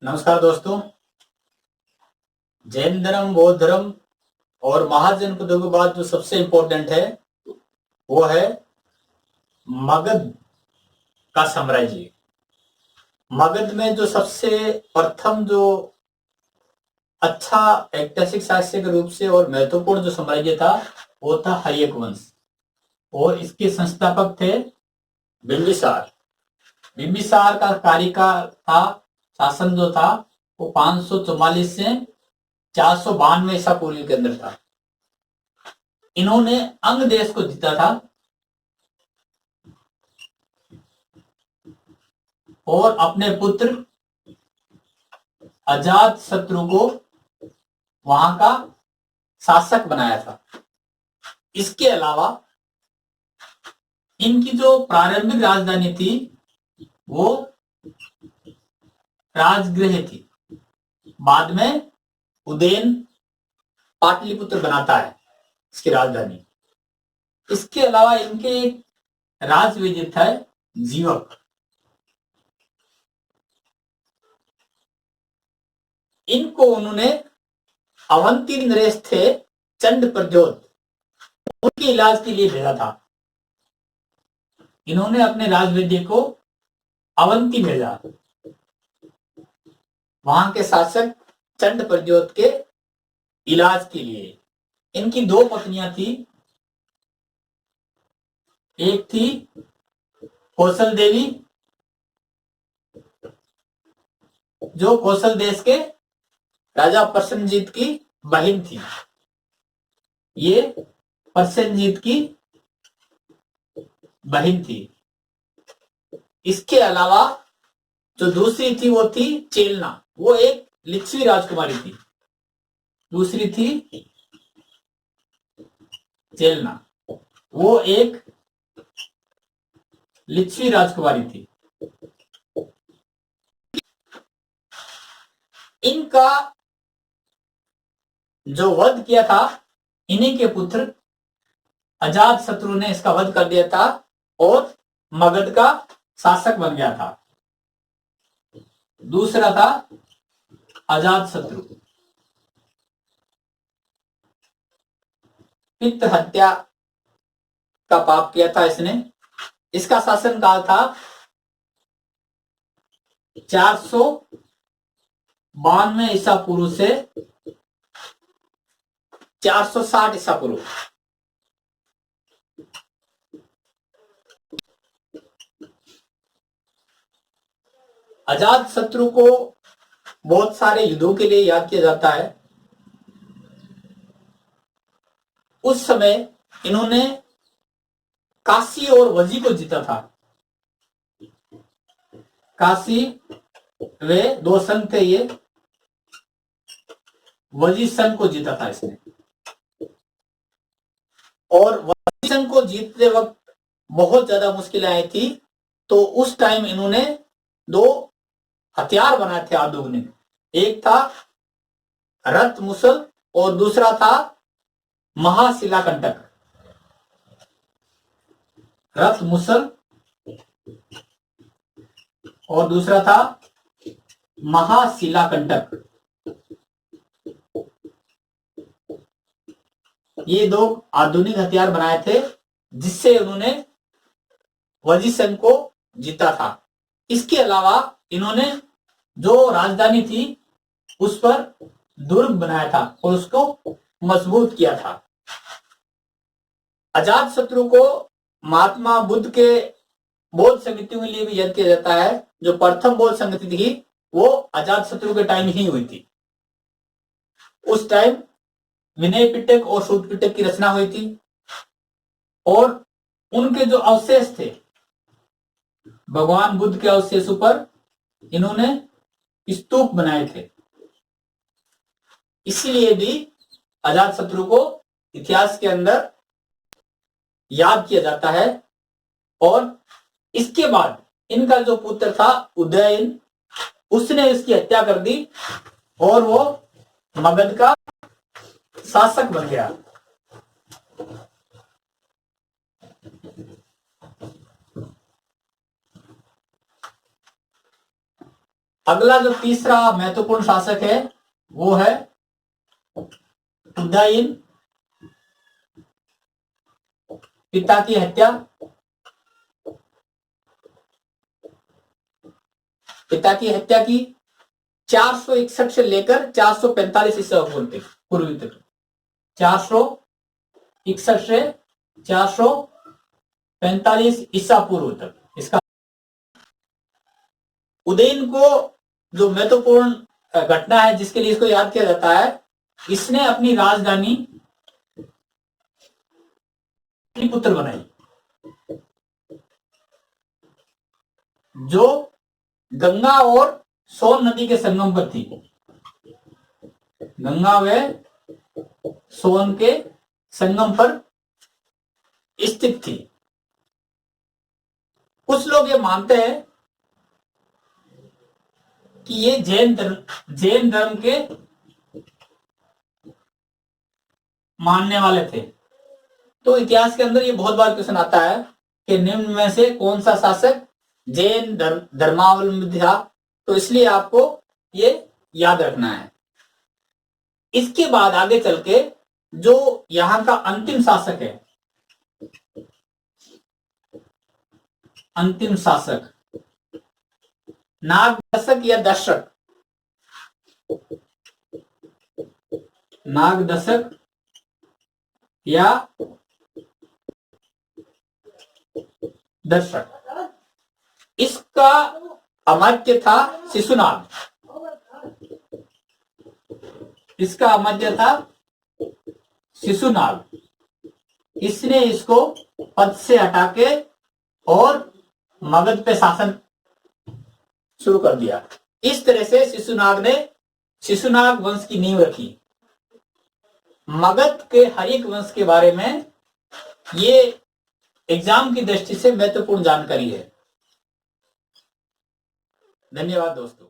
नमस्कार दोस्तों। जैन धर्म, बौद्ध धर्म और महाजनपदों के बाद जो सबसे इंपॉर्टेंट है वो है मगध का साम्राज्य। मगध में जो सबसे प्रथम जो अच्छा ऐतिहासिक शासक के रूप से और महत्वपूर्ण जो साम्राज्य था वो था हर्यक वंश और इसके संस्थापक थे बिंबिसार। बिंबिसार का कार्यकाल था, शासन जो था वो 544 से 492 ईसा पूर्व के अंदर था। इन्होंने अंग देश को जीता था और अपने पुत्र अजात शत्रु को वहां का शासक बनाया था। इसके अलावा इनकी जो प्रारंभिक राजधानी थी वो राजगृह थी। बाद में उदयन पाटलिपुत्र बनाता है इसकी राजधानी। इसके अलावा इनके एक राजवैद्य था जीवक। इनको उन्होंने अवंती नरेश थे चंड प्रद्योत, उनके इलाज के लिए भेजा था। इन्होंने अपने राजवैद्य को अवंती भेजा, वहां के शासक चंड प्रद्योत के इलाज के लिए। इनकी दो पत्नियां थी, एक थी कौशल देवी जो कौशल देश के राजा प्रसेनजीत की बहन थी। ये प्रसेनजीत की बहन थी। इसके अलावा जो दूसरी थी वो थी चेलना, वो एक लिच्छवी राजकुमारी थी। दूसरी थी चेलना, वो एक लिच्छवी राजकुमारी थी। इनका जो वध किया था इन्हीं के पुत्र अजात शत्रु ने इसका वध कर दिया था और मगध का शासक बन गया था। दूसरा था अजात शत्रु। पितृ हत्या का पाप किया था इसने। इसका शासन काल था 492 ईसा पूर्व से 460 ईसा पूर्व। अजात शत्रु को बहुत सारे युद्धों के लिए याद किया जाता है। उस समय इन्होंने काशी और वजी को जीता था। काशी वे दो संघ थे, ये वजी संघ को जीता था इसने। और वजी संघ को जीतते वक्त बहुत ज्यादा मुश्किलें आई थी, तो उस टाइम इन्होंने दो हथियार बनाए थे आधुनिक। एक था रथ मुसल और दूसरा था महाशिलाकंटक। रथ मुसल और दूसरा था महाशिलाकंटक। ये दो आधुनिक हथियार बनाए थे जिससे उन्होंने वजी संघ को जीता था। इसके अलावा इन्होंने जो राजधानी थी उस पर दुर्ग बनाया था और उसको मजबूत किया था। अजात शत्रु को महात्मा बुद्ध के बौद्ध समितियों के लिए भी याद किया जाता है। जो प्रथम बौद्ध समिति थी वो अजात शत्रु के टाइम ही हुई थी। उस टाइम विनय पिटक और सूत पिटक की रचना हुई थी और उनके जो अवशेष थे, भगवान बुद्ध के अवशेषों पर इन्होंने स्तूप बनाए थे। इसीलिए भी अजात शत्रु को इतिहास के अंदर याद किया जाता है। और इसके बाद इनका जो पुत्र था उदयन, उसने इसकी हत्या कर दी और वो मगध का शासक बन गया। अगला जो तीसरा महत्वपूर्ण शासक है वो है उदयन, पिता की हत्या। पिता की हत्या की 461 से लेकर 445 ईसा पूर्व तक, 461 से 445 ईसा पूर्व तक। इसका उदयन को जो महत्वपूर्ण घटना है जिसके लिए इसको याद किया जाता है, इसने अपनी राजधानी पुत्र बनाई, जो गंगा और सोन नदी के संगम पर थी। गंगा व सोन के संगम पर स्थित थी। कुछ लोग ये मानते हैं कि ये जैन धर्म के मानने वाले थे। तो इतिहास के अंदर ये बहुत बार क्वेश्चन आता है कि निम्न में से कौन सा शासक जैन धर्मावलंबी था, तो इसलिए आपको ये याद रखना है। इसके बाद आगे चल के जो यहां का अंतिम शासक है, अंतिम शासक नागदशक या दशक, नागदशक या दशक, इसका अमात्य था शिशुनाग। इसका अमात्य था शिशुनाग। इसने इसको पद से हटा के और मगध पे शासन शुरू कर दिया। इस तरह से शिशुनाग वंश की नींव रखी। मगध के हर एक वंश के बारे में ये एग्जाम की दृष्टि से महत्वपूर्ण जानकारी है। धन्यवाद दोस्तों।